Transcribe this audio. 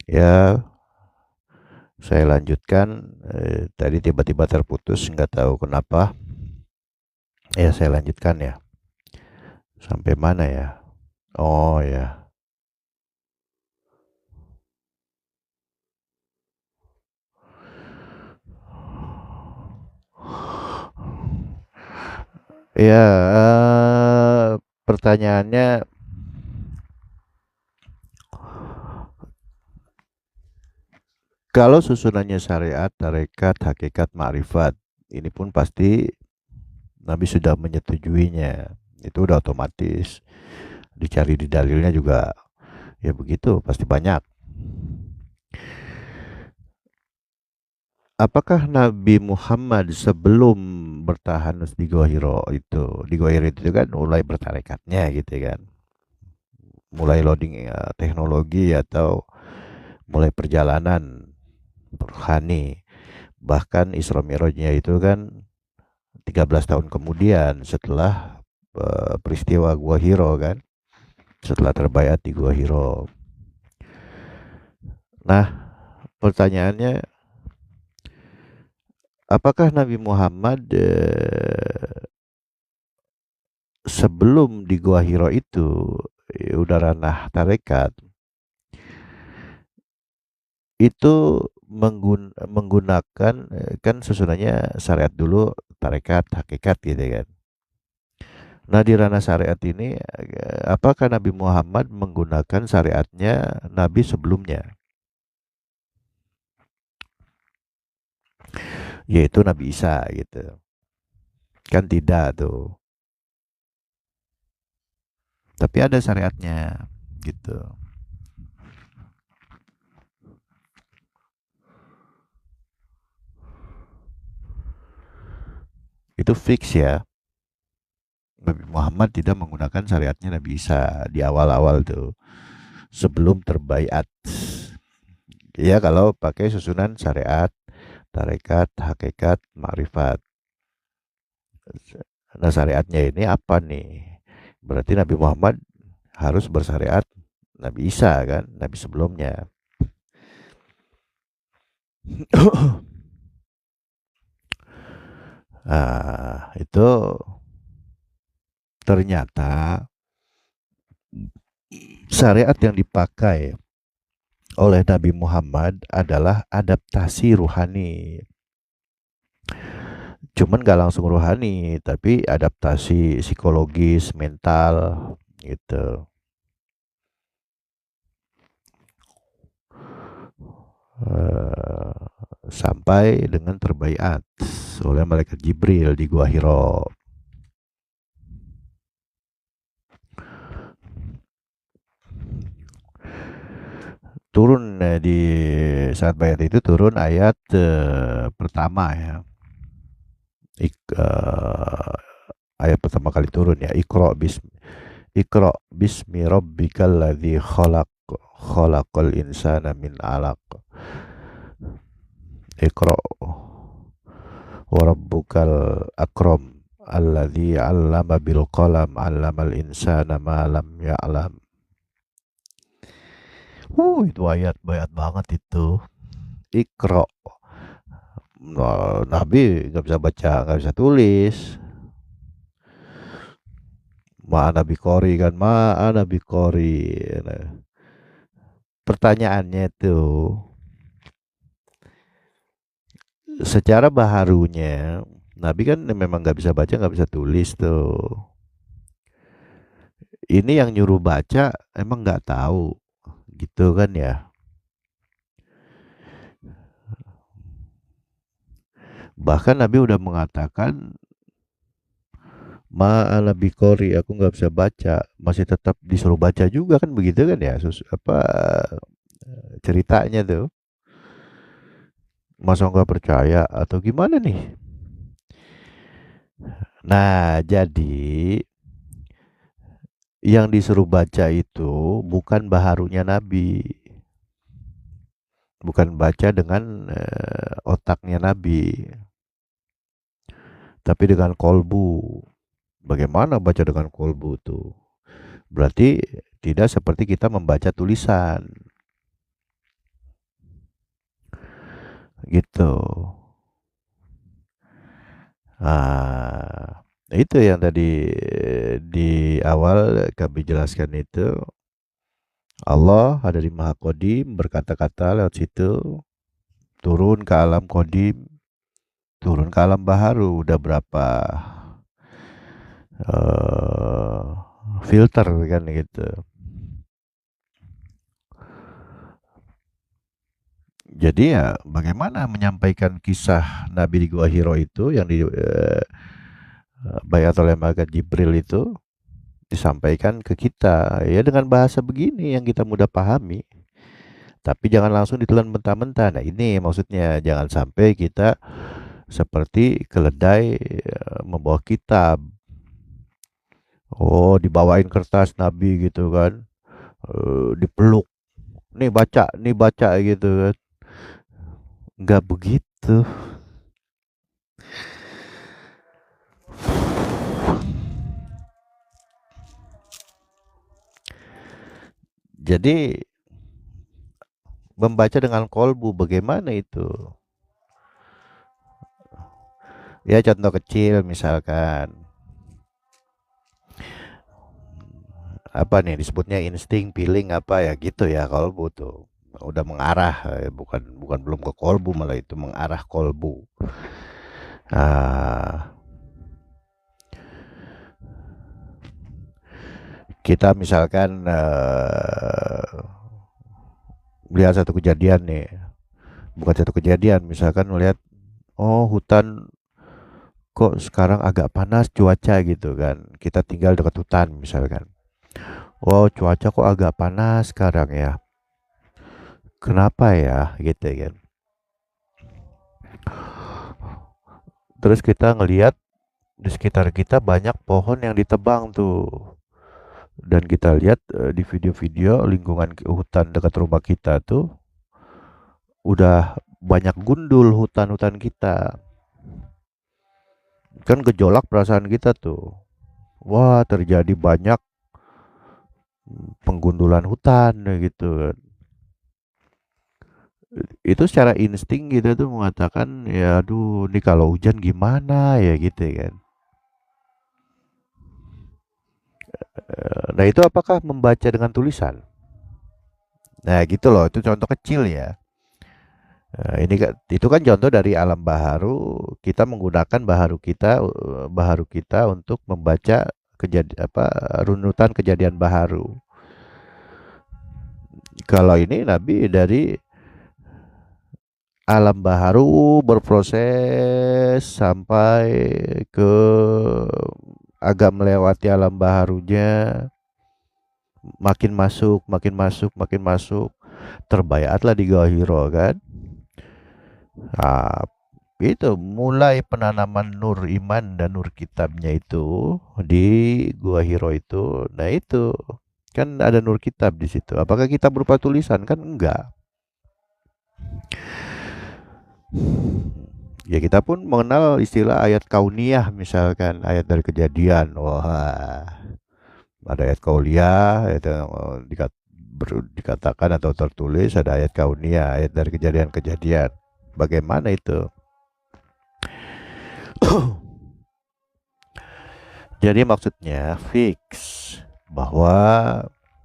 Ya, saya lanjutkan. Tadi tiba-tiba terputus, nggak tahu kenapa. Ya, saya lanjutkan ya. Sampai mana ya? Oh ya. Ya, pertanyaannya, kalau susunannya syariat, tarekat, hakikat, ma'rifat, ini pun pasti Nabi sudah menyetujuinya. Itu udah otomatis. Dicari di dalilnya juga ya begitu, pasti banyak. Apakah Nabi Muhammad sebelum bertahanus di Gua Hiro itu, di Gua Hiro itu kan mulai bertarekatnya gitu kan, mulai loading teknologi atau mulai perjalanan rohani, bahkan Isra Mi'rajnya itu kan 13 tahun kemudian setelah peristiwa Gua Hiro kan, setelah terbaiat di Gua Hiro. Nah, pertanyaannya, apakah Nabi Muhammad sebelum di Gua Hiro itu udah ranah tarekat, itu menggunakan kan susunannya syariat dulu, tarekat, hakikat gitu kan. Nah, di ranah syariat ini, apakah Nabi Muhammad menggunakan syariatnya Nabi sebelumnya? Yaitu Nabi Isa gitu. Kan tidak tuh. Tapi ada syariatnya gitu. Itu fix ya. Nabi Muhammad tidak menggunakan syariatnya Nabi Isa di awal-awal tuh. Sebelum terbaiat. Ya kalau pakai susunan syariat, tarekat, hakikat, ma'rifat. Nah, syariatnya ini apa nih? Berarti Nabi Muhammad harus bersyariat Nabi Isa kan, Nabi sebelumnya. Nah, itu ternyata syariat yang dipakai oleh Nabi Muhammad adalah adaptasi ruhani. Cuman gak langsung ruhani, tapi adaptasi psikologis, mental gitu. Eh, Sampai dengan terbaiat oleh malaikat Jibril di Gua Hiro. Turun di saat bayat itu turun ayat pertama ya. Ayat pertama kali turun ya, Iqra bismi rabbikal ladzi khalaq, khalaqal insana min 'alaq. Iqra wa rabbukal akram alladzi 'allama bil qalam 'allamal insana ma lam ya'lam. Itu ayat bayat banget itu. Iqra. Nah, Nabi nggak bisa baca, nggak bisa tulis. Ma'ana bikori kan, ma'ana bikori. Nah, pertanyaannya tuh, secara baharunya, Nabi kan memang nggak bisa baca, nggak bisa tulis tuh. Ini yang nyuruh baca emang nggak tahu, gitu kan ya. Bahkan Nabi udah mengatakan, ma'ana bikori, aku nggak bisa baca, masih tetap disuruh baca juga kan begitu kan ya, apa ceritanya tuh. Masa nggak percaya atau gimana nih? Nah, jadi yang disuruh baca itu bukan baharunya Nabi, bukan baca dengan otaknya Nabi, tapi dengan kolbu. Bagaimana baca dengan kolbu tuh? Berarti tidak seperti kita membaca tulisan. gitu. Ah, itu yang tadi di awal kami jelaskan itu. Allah ada di Maha Qadim berkata-kata lewat situ, turun ke alam Qadim, turun ke alam baharu. Udah berapa eh filter kan gitu. Jadi ya bagaimana menyampaikan kisah Nabi di Gua Hiro itu yang di bayat oleh malaikat Jibril itu disampaikan ke kita ya dengan bahasa begini yang kita mudah pahami. Tapi jangan langsung ditelan mentah-mentah. Nah ini maksudnya jangan sampai kita seperti keledai membawa kitab. Oh dibawain kertas Nabi gitu kan, dipeluk. Nih baca gitu kan. Nggak begitu. Jadi membaca dengan kolbu bagaimana itu? Ya contoh kecil misalkan apa nih disebutnya insting, feeling apa ya gitu ya kolbu tuh. Udah mengarah bukan bukan belum ke kolbu malah itu mengarah kolbu. Ah, kita misalkan melihat satu kejadian nih, bukan satu kejadian, misalkan melihat oh hutan kok sekarang agak panas cuaca gitu kan. Kita tinggal dekat hutan misalkan. Oh, cuaca kok agak panas sekarang ya. Kenapa ya gitu kan. Terus kita ngelihat di sekitar kita banyak pohon yang ditebang tuh. Dan kita lihat di video-video lingkungan hutan dekat rumah kita tuh udah banyak gundul hutan-hutan kita. Kan gejolak perasaan kita tuh. Wah, terjadi banyak penggundulan hutan gitu kan. Itu secara insting kita tuh mengatakan ya aduh ini kalau hujan gimana ya gitu kan. Nah itu apakah membaca dengan tulisan? Nah gitu loh itu contoh kecil ya. Ini itu kan contoh dari alam baharu kita menggunakan baharu kita untuk membaca runutan kejadian baharu. Kalau ini Nabi dari alam baharu berproses sampai ke agak melewati alam baharunya, makin masuk, terbayatlah di Gua Hiro kan. Nah, itu mulai penanaman nur iman dan nur kitabnya itu di Gua Hiro itu. Nah itu kan ada nur kitab di situ. Apakah kita berupa tulisan? Kan enggak. Ya kita pun mengenal istilah ayat kauniyah misalkan ayat dari kejadian. Wah, ada ayat kauliyah itu dikatakan atau tertulis ada ayat kauniyah ayat dari kejadian-kejadian. Bagaimana itu? Jadi maksudnya fix bahwa